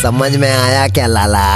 समझ में आया क्या लाला?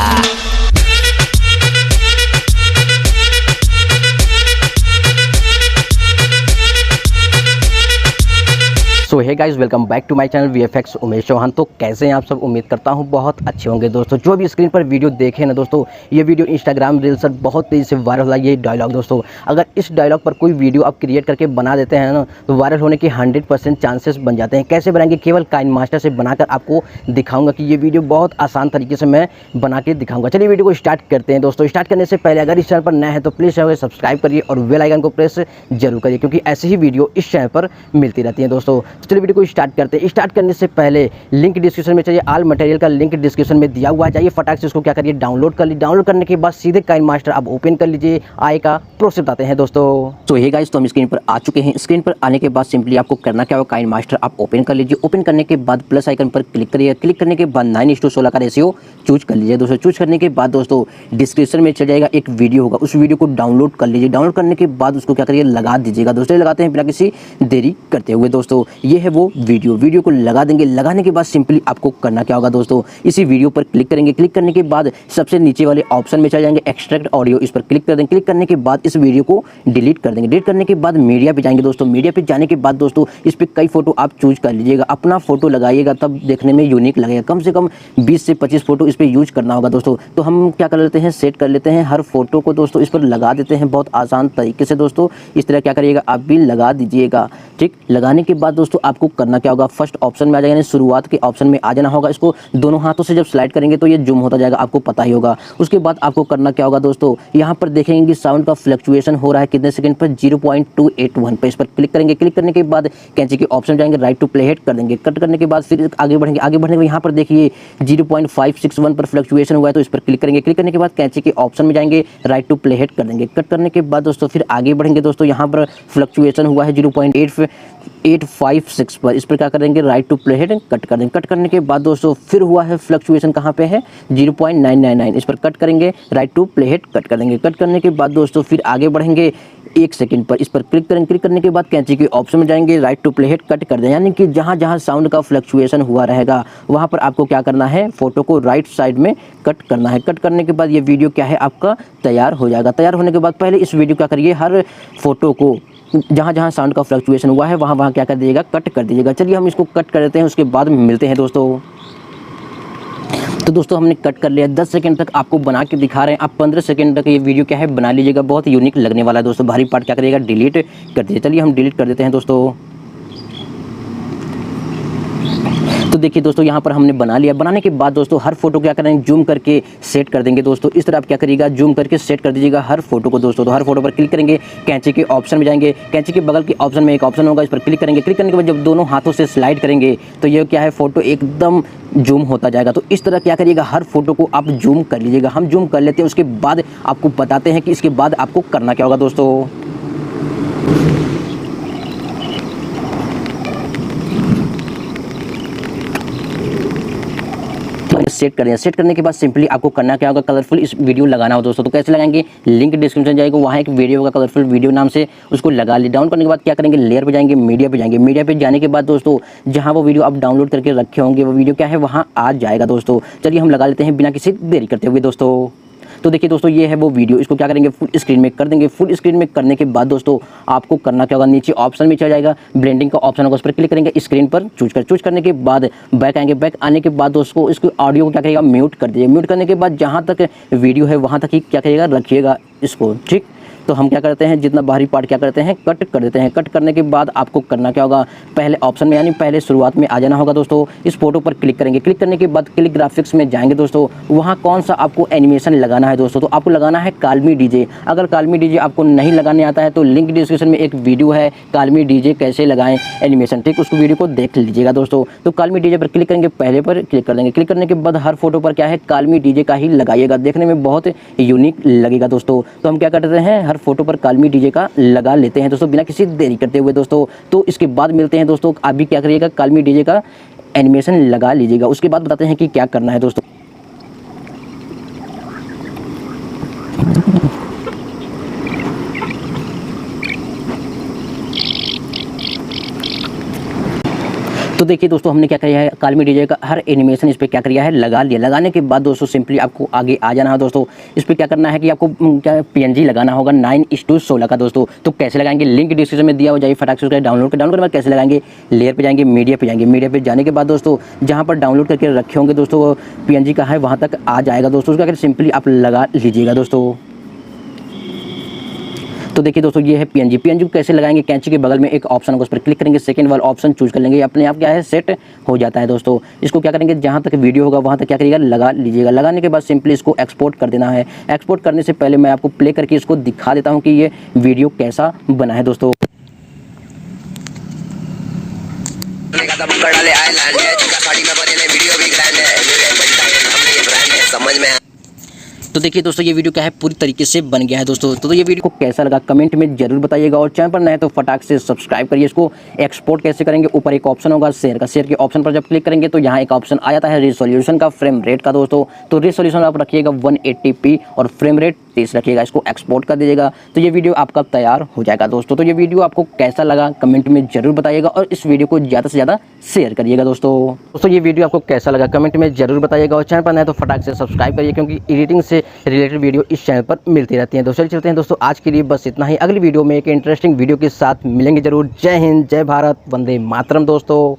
So hey guys, welcome back to my channel VFX Umesh Chauhan. तो कैसे हैं आप सब? उम्मीद करता हूं बहुत अच्छे होंगे दोस्तों। जो भी स्क्रीन पर वीडियो देखे ना दोस्तों, ये वीडियो इंस्टाग्राम रील्स पर बहुत तेज़ी से वायरल हुआ। ये डायलॉग दोस्तों, अगर इस डायलॉग पर कोई वीडियो आप क्रिएट करके बना देते हैं ना, तो वायरल होने के 100% चांसेस बन जाते हैं। कैसे बनाएंगे? केवल काइनमास्टर से बनाकर आपको दिखाऊंगा कि ये वीडियो बहुत आसान तरीके से मैं बना के दिखाऊंगा। चलिए वीडियो को स्टार्ट करते हैं दोस्तों। स्टार्ट करने से पहले अगर इस चैनल पर नए हैं तो प्लीज़ चैनल को सब्सक्राइब करिए और बेल आइकन को प्रेस जरूर करिए, क्योंकि ऐसी ही वीडियो इस चैनल पर मिलती रहती है दोस्तों। तो चलिए वीडियो को स्टार्ट करते हैं। स्टार्ट करने से पहले लिंक डिस्क्रिप्शन में चाहिए, ऑल मटेरियल का लिंक डिस्क्रिप्शन में दिया हुआ है। जाइए फटाक से उसको क्या करिए, डाउनलोड कर लीजिए। डाउनलोड करने के बाद सीधे काइनमास्टर आप ओपन कर लीजिए। आए का प्रोसेस बताते हैं दोस्तों। तो ये गाइस, तो हम स्क्रीन पर आ चुके हैं। स्क्रीन पर आने के बाद सिंपली आपको करना क्या होगा, काइनमास्टर आप ओपन कर लीजिए। ओपन करने के बाद प्लस आइकन पर क्लिक करिए। क्लिक करने के बाद 9:16 का रेशियो चूज कर लीजिए दोस्तों। चूज करने के बाद दोस्तों डिस्क्रिप्शन में चल जाएगा एक वीडियो होगा, उस वीडियो को डाउनलोड कर लीजिए। डाउनलोड करने के बाद उसको क्या करिए, लगा दीजिएगा दोस्तों। लगाते हैं बिना किसी देरी करते हुए दोस्तों। ये है वो वीडियो को लगा देंगे। लगाने के बाद सिंपली आपको करना क्या होगा दोस्तों, इसी वीडियो पर क्लिक करेंगे। क्लिक करने के बाद सबसे नीचे वाले ऑप्शन में चले जाएंगे, एक्सट्रैक्ट ऑडियो, इस पर क्लिक कर देंगे। क्लिक करने के बाद इस वीडियो को डिलीट कर देंगे। डिलीट करने के बाद मीडिया पे जाएंगे दोस्तों। मीडिया पे जाने के बाद दोस्तों इस पर कई फोटो आप चूज कर लीजिएगा। अपना फोटो लगाइएगा, तब देखने में यूनिक लगेगा। कम से कम 20 से 25 फोटो इस पर यूज करना होगा दोस्तों। तो हम क्या कर लेते हैं, सेट कर लेते हैं हर फोटो को दोस्तों, इस पर लगा देते हैं बहुत आसान तरीके से दोस्तों। इस तरह क्या करिएगा, आप भी लगा दीजिएगा। ठीक, लगाने के बाद दोस्तों आपको करना क्या होगा, फर्स्ट ऑप्शन में आ जाएगा, शुरुआत के ऑप्शन में आ जाना होगा। इसको दोनों हाथों से जब स्लाइड करेंगे तो ये जूम होता जाएगा, आपको पता ही होगा। उसके बाद आपको करना क्या होगा दोस्तों, यहाँ पर देखेंगे कि साउंड का फ्लक्चुएशन हो रहा है कितने सेकंड पर, 0.281 पे। इस पर क्लिक करेंगे। क्लिक करने के बाद कैंची के ऑप्शन जाएंगे, राइट टू प्ले हेड कर देंगे। कट करने के बाद फिर आगे बढ़ेंगे। आगे बढ़ने के यहाँ पर देखिए 0.561 पर फ्लक्चुएशन हुआ है, तो इस पर क्लिक करेंगे। क्लिक करने के बाद कैंची के ऑप्शन में जाएंगे, राइट टू प्ले हेड कर देंगे। कट करने के बाद दोस्तों फिर आगे बढ़ेंगे दोस्तों। यहाँ पर फ्लक्चुएशन हुआ है 0.856 पर। इस पर क्या करेंगे, right to play head cut कर देंगे। कट करने के बाद दोस्तों फिर हुआ है फ्लक्चुएशन, कहाँ पे है, 0.999। इस पर कट करेंगे, right to play head cut कर देंगे। कट करने के बाद दोस्तों फिर आगे बढ़ेंगे 1 सेकंड पर। इस पर क्लिक करेंगे। क्लिक करने के बाद कैंची के ऑप्शन में जाएंगे, right to play head cut कर दें। यानी कि जहाँ जहाँ साउंड का फ्लक्चुएशन हुआ रहेगा वहाँ पर आपको क्या करना है, फोटो को राइट साइड में कट करना है। कट करने के बाद ये वीडियो क्या है, आपका तैयार हो जाएगा। तैयार होने के बाद पहले इस वीडियो क्या करिए, हर फोटो को जहाँ जहाँ साउंड का फ्लक्चुएशन हुआ है वहाँ क्या कर दीजिएगा, कट कर दीजिएगा। चलिए हम इसको कट कर देते हैं, उसके बाद मिलते हैं दोस्तों। तो दोस्तों हमने कट कर लिया। 10 सेकंड तक आपको बना के दिखा रहे हैं। आप 15 सेकंड तक ये वीडियो क्या है बना लीजिएगा, बहुत यूनिक लगने वाला है दोस्तों। भारी पार्ट क्या करिएगा, डिलीट कर दीजिए। चलिए हम डिलीट कर देते हैं दोस्तों। तो देखिए दोस्तों, यहाँ पर हमने बना लिया। बनाने के बाद दोस्तों हर फोटो क्या करेंगे, जूम करके सेट कर देंगे दोस्तों। इस तरह आप क्या करिएगा, जूम करके सेट कर दीजिएगा हर फोटो को दोस्तों। तो हर फोटो पर क्लिक करेंगे, कैंची के ऑप्शन में जाएंगे। कैंची के बगल के ऑप्शन में एक ऑप्शन होगा, इस पर क्लिक करेंगे। क्लिक करने के बाद जब दोनों हाथों से स्लाइड करेंगे तो ये क्या है, फोटो एकदम जूम होता जाएगा। तो इस तरह क्या करिएगा, हर फोटो को आप जूम कर लीजिएगा। हम जूम कर लेते हैं, उसके बाद आपको बताते हैं कि इसके बाद आपको करना क्या होगा दोस्तों। सेट करें। सेट करने के बाद सिंपली आपको करना क्या होगा, कलरफुल इस वीडियो लगाना हो दोस्तों। तो कैसे लगाएंगे, लिंक डिस्क्रिप्शन जाएगा, वहाँ एक वीडियो होगा कलरफुल वीडियो नाम से, उसको लगा ली। डाउन करने के बाद क्या करेंगे, लेयर पे जाएंगे, मीडिया पे जाएंगे। मीडिया पे जाने के बाद दोस्तों जहाँ वो वीडियो आप डाउनलोड करके रखे होंगे वो वीडियो क्या है, वहाँ आ जाएगा दोस्तों। चलिए हम लगा लेते हैं बिना किसी देरी करते हुए दोस्तों। तो देखिए दोस्तों, ये है वो वीडियो। इसको क्या करेंगे, फुल स्क्रीन में कर देंगे। फुल स्क्रीन में करने के बाद दोस्तों आपको करना क्या होगा, नीचे ऑप्शन में चला जाएगा, ब्लेंडिंग का ऑप्शन होगा, उस पर क्लिक करेंगे। स्क्रीन पर चूज करने के बाद बैक आएंगे। बैक आने के बाद दोस्तों इसको ऑडियो को क्या करिएगा, म्यूट कर दीजिए। म्यूट करने के बाद जहाँ तक वीडियो है वहाँ तक ही क्या करिएगा, रखिएगा इसको। ठीक, तो हम क्या करते हैं, जितना बाहरी पार्ट क्या करते हैं, कट कर देते हैं। कट करने के बाद आपको करना क्या होगा, पहले ऑप्शन में यानी पहले शुरुआत में आ जाना होगा दोस्तों। इस फोटो पर क्लिक करेंगे। क्लिक करने के बाद क्लिक ग्राफिक्स में जाएंगे दोस्तों। वहाँ कौन सा आपको एनिमेशन लगाना है दोस्तों, तो आपको लगाना है काल्मी डीजे। अगर काल्मी डीजे आपको नहीं लगाने आता है तो लिंक डिस्क्रिप्शन में एक वीडियो है, काल्मी डीजे कैसे लगाएं एनिमेशन। ठीक, उसको वीडियो को देख लीजिएगा दोस्तों। तो काल्मी डीजे पर क्लिक करेंगे, पहले पर क्लिक कर देंगे। क्लिक करने के बाद हर फोटो पर क्या है, काल्मी डीजे का ही लगाइएगा, देखने में बहुत यूनिक लगेगा दोस्तों। तो हम क्या करते हैं, हर फोटो पर काल्मी डीजे का लगा लेते हैं दोस्तों, बिना किसी देरी करते हुए दोस्तों। तो इसके बाद मिलते हैं दोस्तों। आप भी क्या करिएगा, काल्मी डीजे का एनिमेशन लगा लीजिएगा। उसके बाद बताते हैं कि क्या करना है दोस्तों। तो देखिए दोस्तों, हमने क्या किया है, काल्मी डीजे का हर एनिमेशन इस पर क्या किया है, लगा लिया। लगाने के बाद दोस्तों सिंपली आपको आगे आ जाना है दोस्तों। इस पर क्या करना है कि आपको क्या पीएनजी लगाना होगा 9:16 का दोस्तों। तो कैसे लगाएंगे, लिंक डिस्क्रिप्शन में दिया हो, जाइए फटाक से उसका डाउनलोड करने के बाद कैसे लगाएंगे, लेयर पे जाएंगे, मीडिया पे जाएंगे। मीडिया पे जाने के बाद दोस्तों जहाँ पर डाउनलोड करके रखे होंगे दोस्तों पीएनजी का है, वहाँ तक आ जाएगा दोस्तों। उसका सिंपली आप लगा लीजिएगा दोस्तों। तो देखिए दोस्तों, ये है पीएनजी। पीएनजी को कैसे लगाएंगे, कैंची के बगल में एक ऑप्शन होगा, उस पर क्लिक करेंगे, सेकंड वाला ऑप्शन चूज कर लेंगे, अपने आप क्या है सेट हो जाता है दोस्तों। इसको क्या करेंगे, जहाँ तक वीडियो होगा वहाँ तक क्या करिएगा, लगा लीजिएगा। लगाने के बाद सिंपली इसको एक्सपोर्ट कर देना है। एक्सपोर्ट करने से पहले मैं आपको प्ले करके इसको दिखा देता हूँ कि ये वीडियो कैसा बना है दोस्तों। समझ में तो देखिए दोस्तों, ये वीडियो क्या है पूरी तरीके से बन गया है दोस्तों। तो ये वीडियो को कैसा लगा कमेंट में जरूर बताइएगा, और चैनल पर नए तो फटाक से सब्सक्राइब करिए। इसको एक्सपोर्ट कैसे करेंगे, ऊपर एक ऑप्शन होगा शेयर का, शेयर के ऑप्शन पर जब क्लिक करेंगे तो यहाँ एक ऑप्शन आ जाता है रिजोल्यूशन का, फ्रेम रेट का दोस्तों। तो रिजोल्यूशन आप रखिएगा 180p और फ्रेम रेट 30 रखिएगा। इसको एक्सपोर्ट कर दीजिएगा तो ये वीडियो आपका तैयार हो जाएगा दोस्तों। तो ये वीडियो आपको कैसा लगा कमेंट में जरूर बताइएगा, और इस वीडियो को ज़्यादा से ज़्यादा शेयर करिएगा दोस्तों। ये वीडियो आपको कैसा लगा कमेंट में जरूर बताइएगा, और चैनल पर नए तो फटाक से सब्सक्राइब करिए, क्योंकि एडिटिंग से रिलेटेड वीडियो इस चैनल पर मिलती रहती हैं। दोस्तों चलते हैं दोस्तों, आज के लिए बस इतना ही। अगली वीडियो में एक इंटरेस्टिंग वीडियो के साथ मिलेंगे जरूर। जय हिंद, जय भारत, वंदे मातरम दोस्तों।